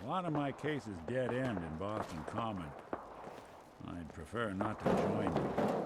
A lot of my cases dead end in Boston Common. I'd prefer not to join them.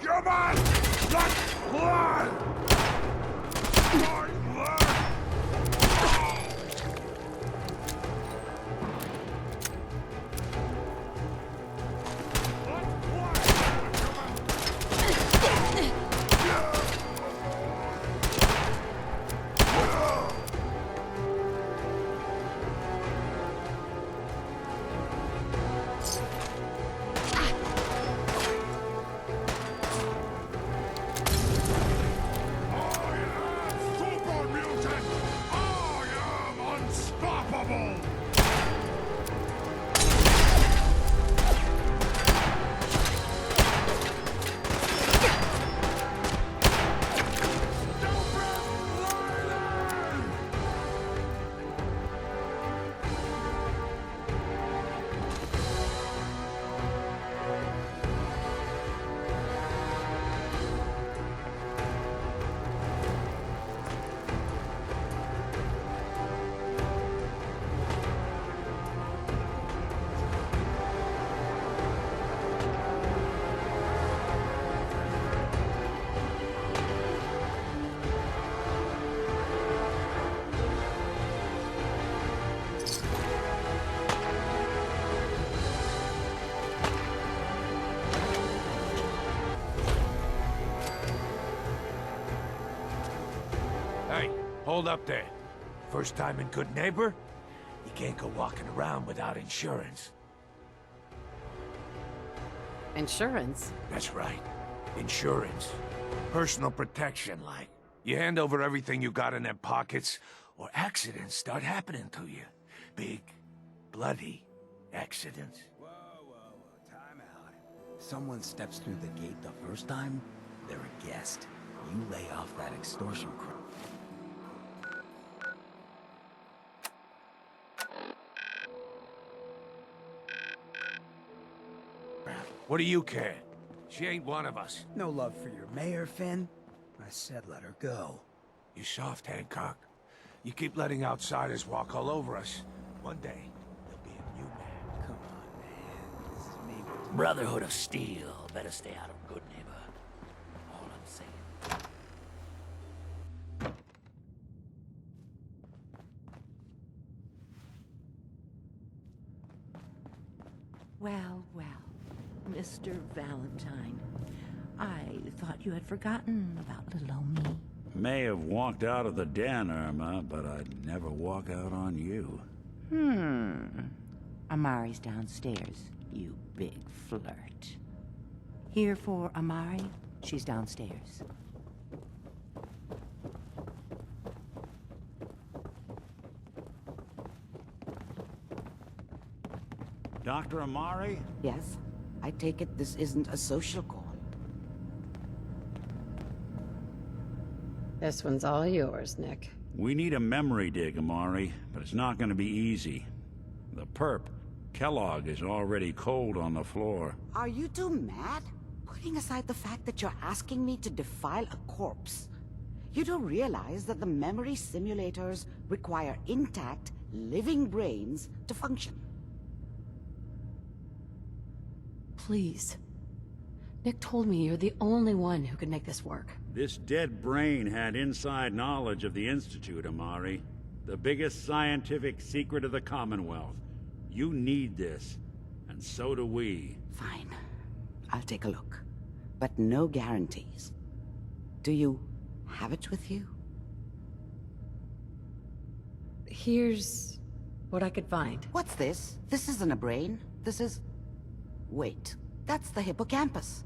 Come on! Blood! Blood! Hey, hold up there. First time in Goodneighbor? You can't go walking around without insurance. Insurance? That's right. Insurance. Personal protection, like. You hand over everything you got in them pockets, or accidents start happening to you. Big, bloody accidents. Whoa, time out. Someone steps through the gate the first time, they're a guest. You lay off that extortion crap. What do you care? She ain't one of us. No love for your mayor, Finn? I said let her go. You soft, Hancock. You keep letting outsiders walk all over us. One day, there'll be a new man. Come on, man. This is me. Brotherhood of Steel. Better stay out of Goodneighbor. All I'm saying. Well, well, Mr. Valentine. I thought you had forgotten about little old me. May have walked out of the den, Irma, but I'd never walk out on you. Amari's downstairs, you big flirt. Here for Amari? She's downstairs. Dr. Amari? Yes? I take it this isn't a social call. This one's all yours, Nick. We need a memory dig, Amari, but it's not going to be easy. The perp, Kellogg, is already cold on the floor. Are you two mad? Putting aside the fact that you're asking me to defile a corpse, you don't realize that the memory simulators require intact, living brains to function. Please. Nick told me you're the only one who could make this work. This dead brain had inside knowledge of the Institute, Amari. The biggest scientific secret of the Commonwealth. You need this, and so do we. Fine. I'll take a look. But no guarantees. Do you have it with you? Here's what I could find. What's this? This isn't a brain. This is... Wait. That's the hippocampus.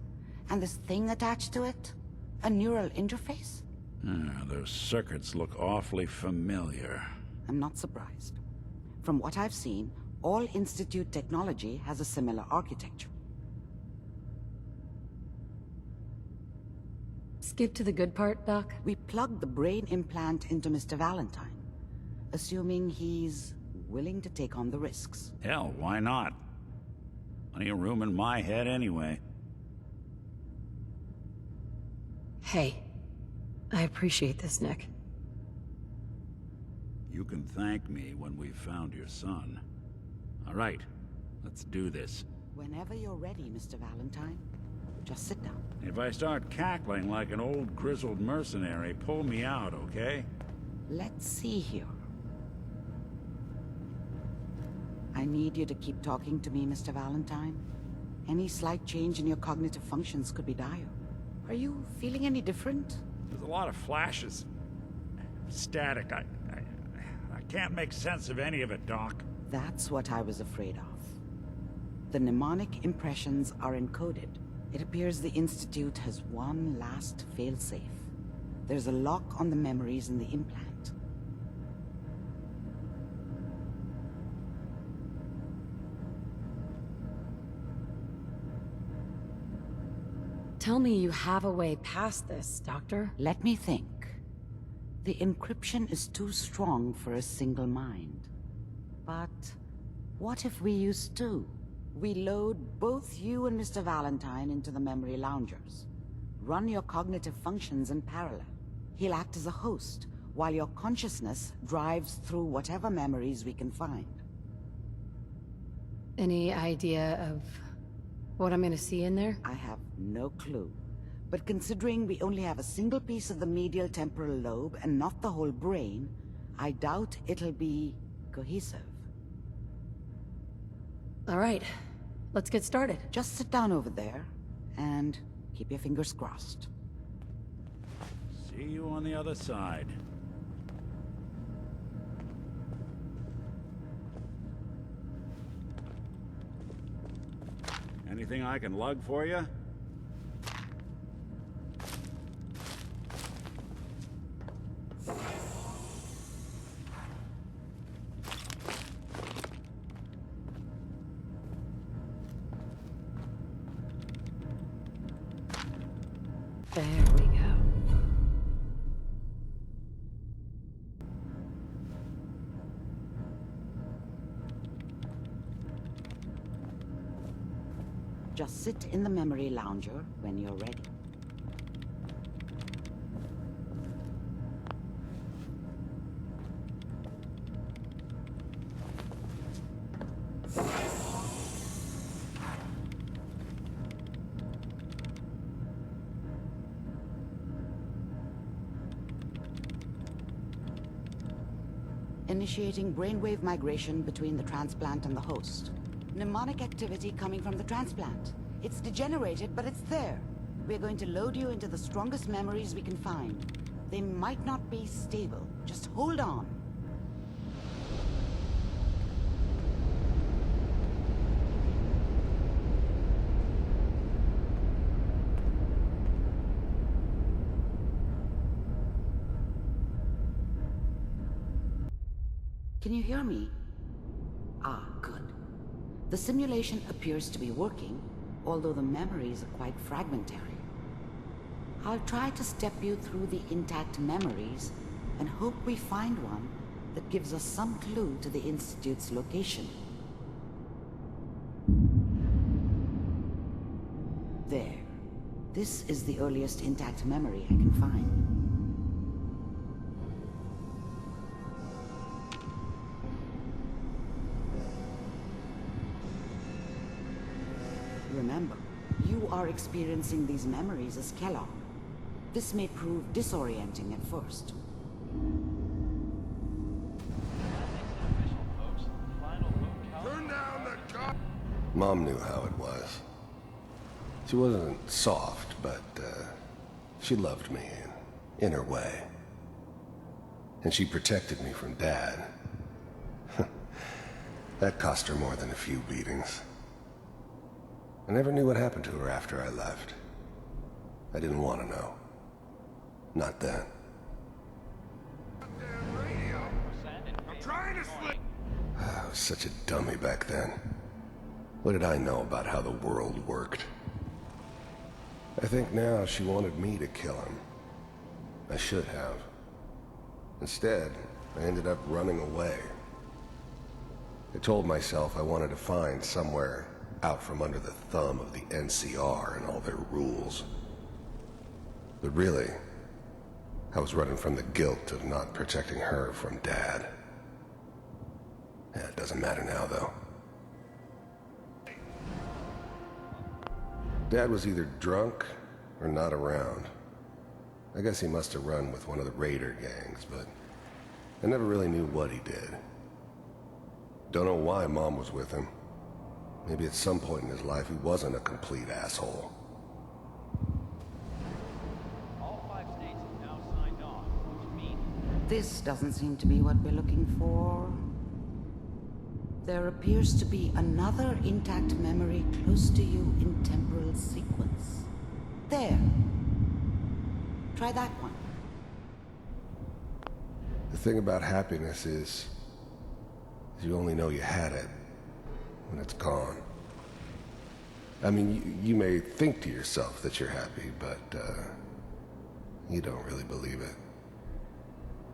And this thing attached to it? A neural interface? Those circuits look awfully familiar. I'm not surprised. From what I've seen, all Institute technology has a similar architecture. Skip to the good part, Doc. We plugged the brain implant into Mr. Valentine, assuming he's willing to take on the risks. Hell, why not? Plenty of room in my head anyway. Hey, I appreciate this, Nick. You can thank me when we've found your son. All right, let's do this. Whenever you're ready, Mr. Valentine, just sit down. If I start cackling like an old grizzled mercenary, pull me out, okay? Let's see here. I need you to keep talking to me, Mr. Valentine. Any slight change in your cognitive functions could be dire. Are you feeling any different? There's a lot of flashes. Static. I can't make sense of any of it, Doc. That's what I was afraid of. The mnemonic impressions are encoded. It appears the Institute has one last failsafe. There's a lock on the memories in the implant. Tell me you have a way past this, Doctor. Let me think. The encryption is too strong for a single mind. But what if we use two? We load both you and Mr. Valentine into the memory loungers. Run your cognitive functions in parallel. He'll act as a host, while your consciousness drives through whatever memories we can find. Any idea of what I'm gonna see in there? I have no clue. But considering we only have a single piece of the medial temporal lobe and not the whole brain, I doubt it'll be cohesive. All right, let's get started. Just sit down over there and keep your fingers crossed. See you on the other side. Anything I can lug for you? There we go. Just sit in the memory lounger when you're ready. Initiating brainwave migration between the transplant and the host. Mnemonic activity coming from the transplant. It's degenerated, but it's there. We're going to load you into the strongest memories we can find. They might not be stable. Just hold on. Can you hear me? Ah, good. The simulation appears to be working, although the memories are quite fragmentary. I'll try to step you through the intact memories and hope we find one that gives us some clue to the Institute's location. There. This is the earliest intact memory I can find. Remember, you are experiencing these memories as Kellogg. This may prove disorienting at first. Turn down the car! Mom knew how it was. She wasn't soft, but she loved me in her way. And she protected me from Dad. That cost her more than a few beatings. I never knew what happened to her after I left. I didn't want to know. Not then. I was such a dummy back then. What did I know about how the world worked? I think now she wanted me to kill him. I should have. Instead, I ended up running away. I told myself I wanted to find somewhere out from under the thumb of the NCR and all their rules. But really, I was running from the guilt of not protecting her from Dad. Yeah, it doesn't matter now, though. Dad was either drunk or not around. I guess he must have run with one of the raider gangs, but I never really knew what he did. Don't know why Mom was with him. Maybe at some point in his life he wasn't a complete asshole. All 5 states have now signed on, which means This doesn't seem to be what we're looking for. There appears to be another intact memory close to you in temporal sequence. There. Try that one. The thing about happiness is you only know you had it when it's gone. I mean, you may think to yourself that you're happy, but you don't really believe it.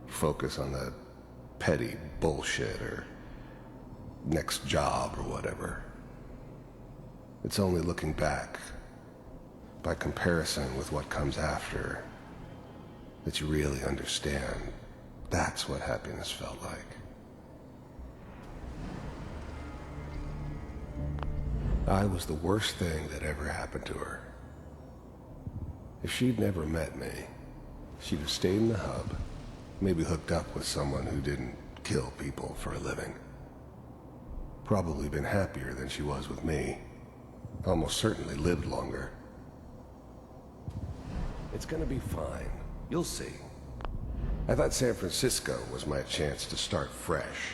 You focus on the petty bullshit or next job or whatever. It's only looking back, by comparison with what comes after, that you really understand that's what happiness felt like. I was the worst thing that ever happened to her. If she'd never met me, she'd have stayed in the hub, maybe hooked up with someone who didn't kill people for a living. Probably been happier than she was with me. Almost certainly lived longer. It's gonna be fine. You'll see. I thought San Francisco was my chance to start fresh.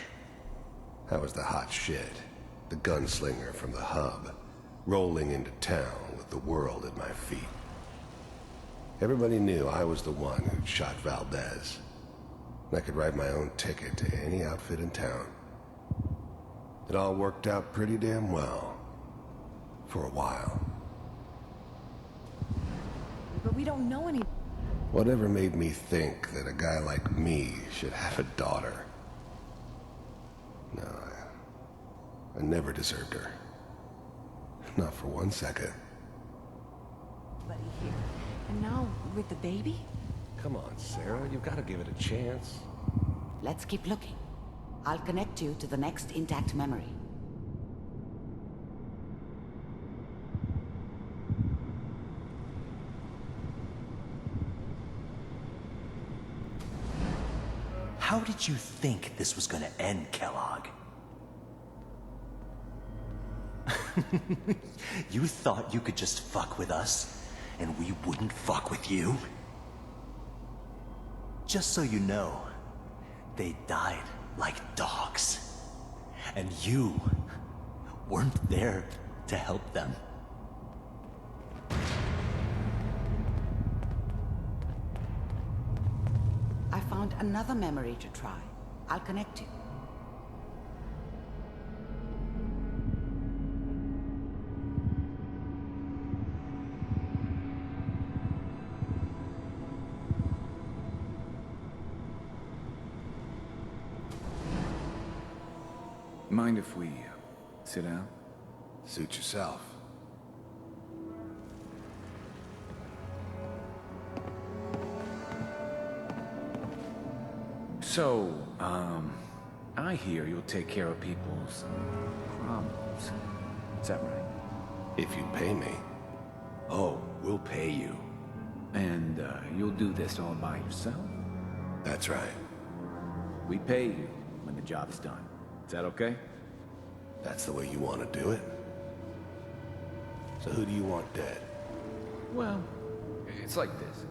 I was the hot shit, the gunslinger from the hub, rolling into town with the world at my feet. Everybody knew I was the one who'd shot Valdez. I could write my own ticket to any outfit in town. It all worked out pretty damn well. For a while. But we don't know any... Whatever made me think that a guy like me should have a daughter? No, I never deserved her. Not for 1 second. Buddy here. And now, with the baby? Come on, Sarah, you've got to give it a chance. Let's keep looking. I'll connect you to the next intact memory. How did you think this was gonna end, Kellogg? You thought you could just fuck with us, and we wouldn't fuck with you? Just so you know, they died like dogs. And you weren't there to help them. I found another memory to try. I'll connect you. Mind if we sit down? Suit yourself. So, I hear you'll take care of people's problems. Is that right? If you pay me. Oh, we'll pay you. And, you'll do this all by yourself? That's right. We pay you when the job's done. Is that okay? That's the way you want to do it? So who do you want dead? Well, it's like this.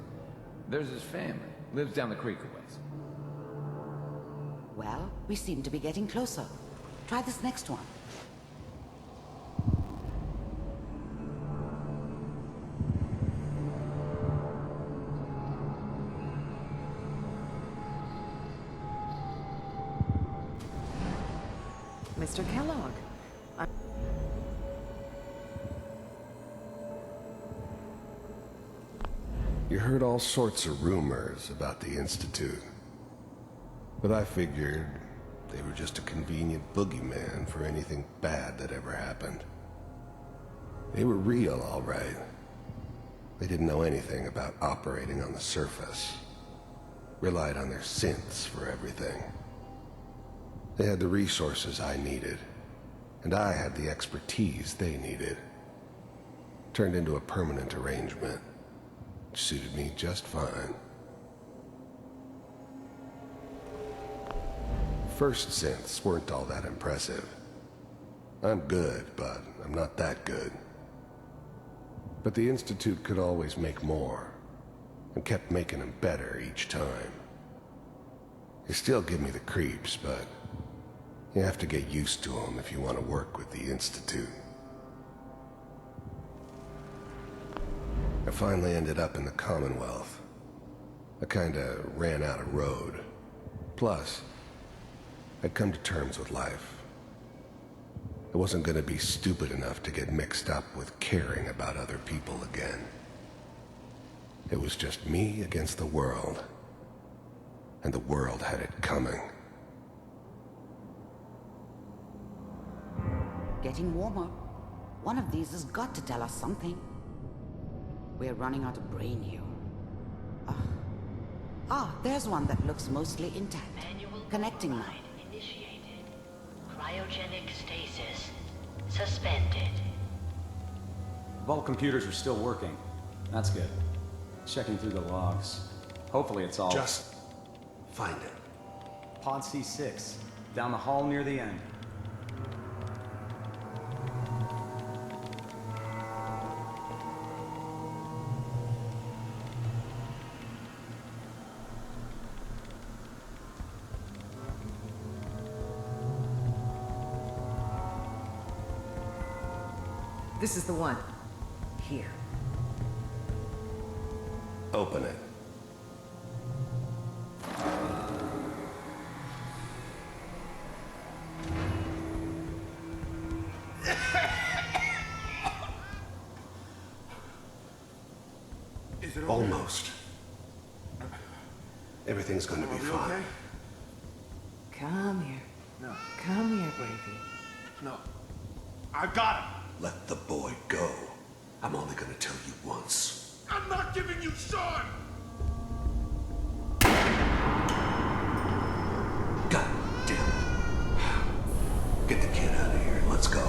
There's his family. Lives down the creek a ways. Well, we seem to be getting closer. Try this next one. Mr. Kellogg. You heard all sorts of rumors about the Institute. But I figured they were just a convenient boogeyman for anything bad that ever happened. They were real, all right. They didn't know anything about operating on the surface. Relied on their synths for everything. They had the resources I needed, and I had the expertise they needed. Turned into a permanent arrangement, which suited me just fine. First synths weren't all that impressive. I'm good, but I'm not that good. But the Institute could always make more, and kept making them better each time. They still give me the creeps, but you have to get used to them if you want to work with the Institute. I finally ended up in the Commonwealth. I kinda ran out of road. Plus, I'd come to terms with life. I wasn't gonna be stupid enough to get mixed up with caring about other people again. It was just me against the world. And the world had it coming. Getting warmer. One of these has got to tell us something. We're running out of brain here. There's one that looks mostly intact. Connecting now. Initiated. Cryogenic stasis. Suspended. Vault computers are still working. That's good. Checking through the logs. Hopefully it's all... Just find it. Pod C6. Down the hall near the end. This is the one. Here. Open it. Is it Almost. Everything's gonna be fine. Okay? Come here. No. Come here, Bravey. No. I got him! Let the boy go. I'm only gonna tell you once. I'm not giving you Sean! God damn it. Get the kid out of here. Let's go.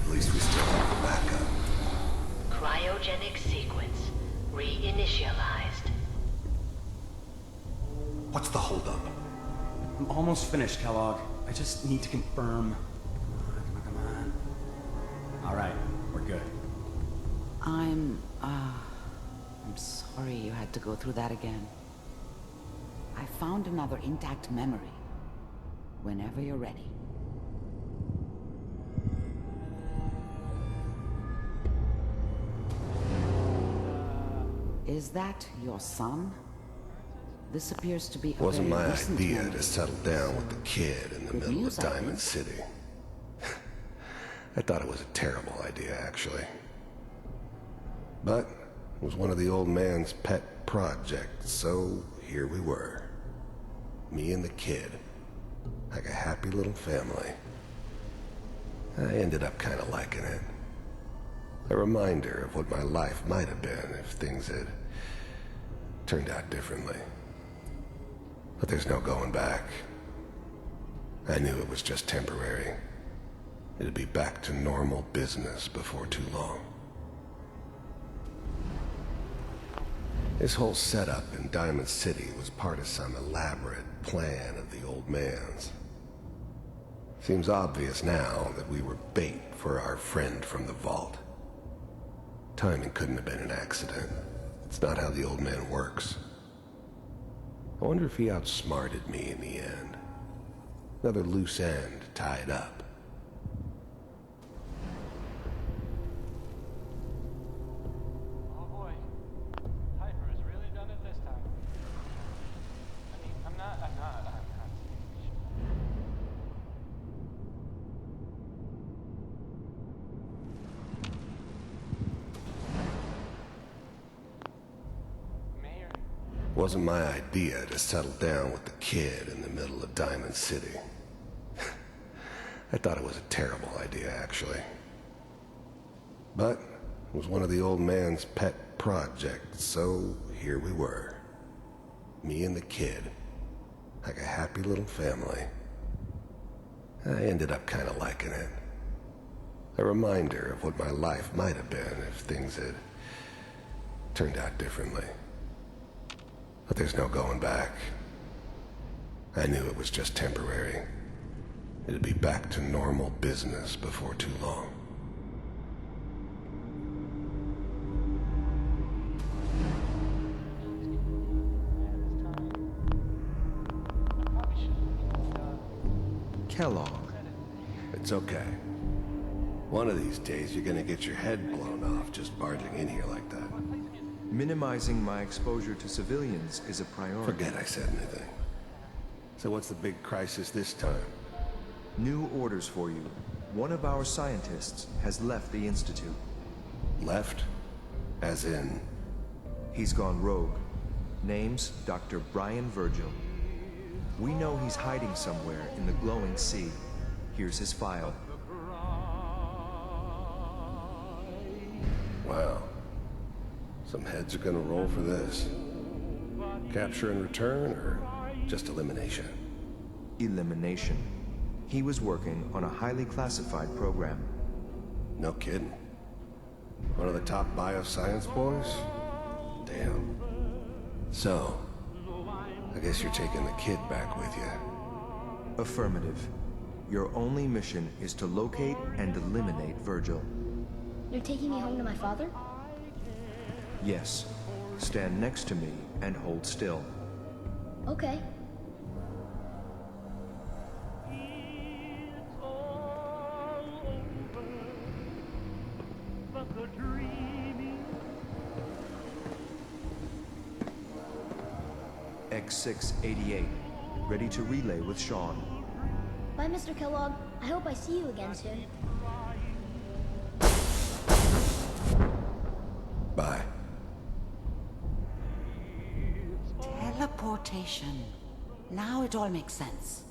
At least we still have the backup. Cryogenic sequence. Reinitialized. What's the holdup? I'm almost finished, Kellogg. I just need to confirm. Come on. All right, we're good. I'm sorry you had to go through that again. I found another intact memory. Whenever you're ready. Is that your son? This appears to be a Wasn't very my recent idea memory. to settle down with the kid in the Good middle of news, I Diamond think. City. I thought it was a terrible idea, actually. But it was one of the old man's pet projects, so here we were. Me and the kid. Like a happy little family. I ended up kind of liking it. A reminder of what my life might have been if things had turned out differently. But there's no going back. I knew it was just temporary. It'd be back to normal business before too long. This whole setup in Diamond City was part of some elaborate plan of the old man's. Seems obvious now that we were bait for our friend from the vault. Timing couldn't have been an accident. It's not how the old man works. I wonder if he outsmarted me in the end. Another loose end tied up. Oh boy. Piper has really done it this time. I mean, I'm not. Wasn't my idea to settle down with the kid in the middle of Diamond City. I thought it was a terrible idea, actually. But it was one of the old man's pet projects, so here we were. Me and the kid. Like a happy little family. I ended up kind of liking it. A reminder of what my life might have been if things had turned out differently. But there's no going back. I knew it was just temporary. It'd be back to normal business before too long. Kellogg. It's okay. One of these days you're gonna get your head blown off just barging in here like that. Minimizing my exposure to civilians is a priority. Forget I said anything. So what's the big crisis this time? New orders for you. One of our scientists has left the Institute. Left? As in? He's gone rogue. Name's Dr. Brian Virgil. We know he's hiding somewhere in the glowing sea. Here's his file. Wow. Some heads are gonna roll for this. Capture and return, or just elimination? Elimination. He was working on a highly classified program. No kidding. One of the top bioscience boys? Damn. So, I guess you're taking the kid back with you. Affirmative. Your only mission is to locate and eliminate Virgil. You're taking me home to my father? Yes. Stand next to me and hold still. Okay. X688. Ready to relay with Sean. Bye, Mr. Kellogg. I hope I see you again soon. Bye. Teleportation. Now it all makes sense.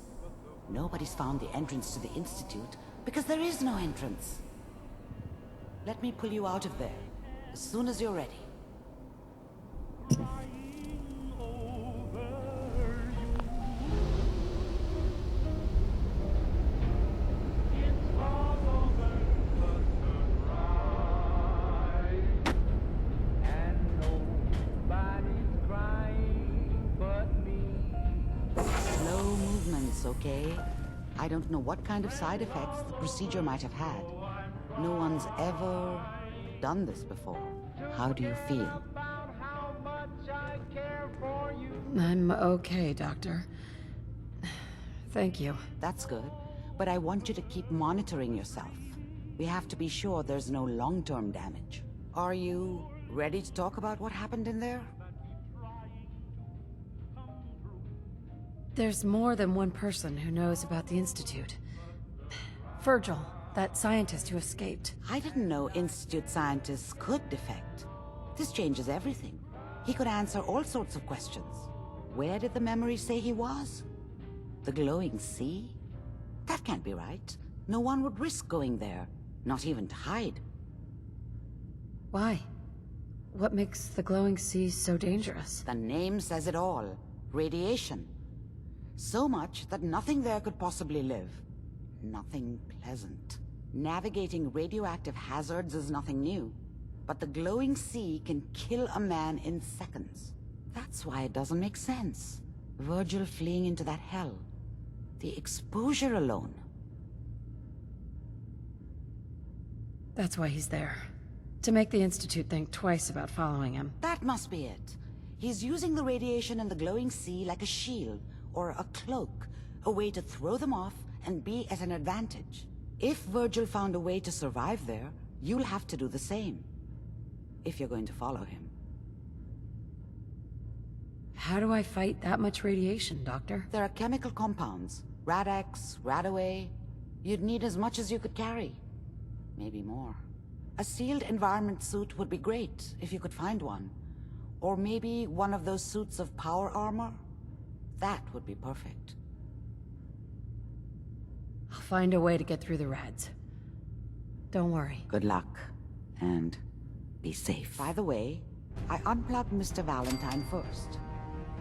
Nobody's found the entrance to the Institute because there is no entrance. Let me pull you out of there as soon as you're ready. Okay? I don't know what kind of side effects the procedure might have had. No one's ever done this before. How do you feel? I'm okay, Doctor. Thank you. That's good. But I want you to keep monitoring yourself. We have to be sure there's no long-term damage. Are you ready to talk about what happened in there? There's more than one person who knows about the Institute. Virgil, that scientist who escaped. I didn't know Institute scientists could defect. This changes everything. He could answer all sorts of questions. Where did the memory say he was? The glowing sea? That can't be right. No one would risk going there, not even to hide. Why? What makes the glowing sea so dangerous? The name says it all. Radiation. So much that nothing there could possibly live. Nothing pleasant. Navigating radioactive hazards is nothing new. But the glowing sea can kill a man in seconds. That's why it doesn't make sense. Virgil fleeing into that hell. The exposure alone. That's why he's there. To make the Institute think twice about following him. That must be it. He's using the radiation in the glowing sea like a shield, or a cloak, a way to throw them off and be at an advantage. If Virgil found a way to survive there, you'll have to do the same. If you're going to follow him. How do I fight that much radiation, Doctor? There are chemical compounds. Rad-X, Radaway. You'd need as much as you could carry. Maybe more. A sealed environment suit would be great, if you could find one. Or maybe one of those suits of power armor? That would be perfect. I'll find a way to get through the rads. Don't worry. Good luck, and be safe. By the way, I unplugged Mr. Valentine first.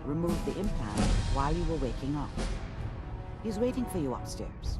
Removed the implant while you were waking up. He's waiting for you upstairs.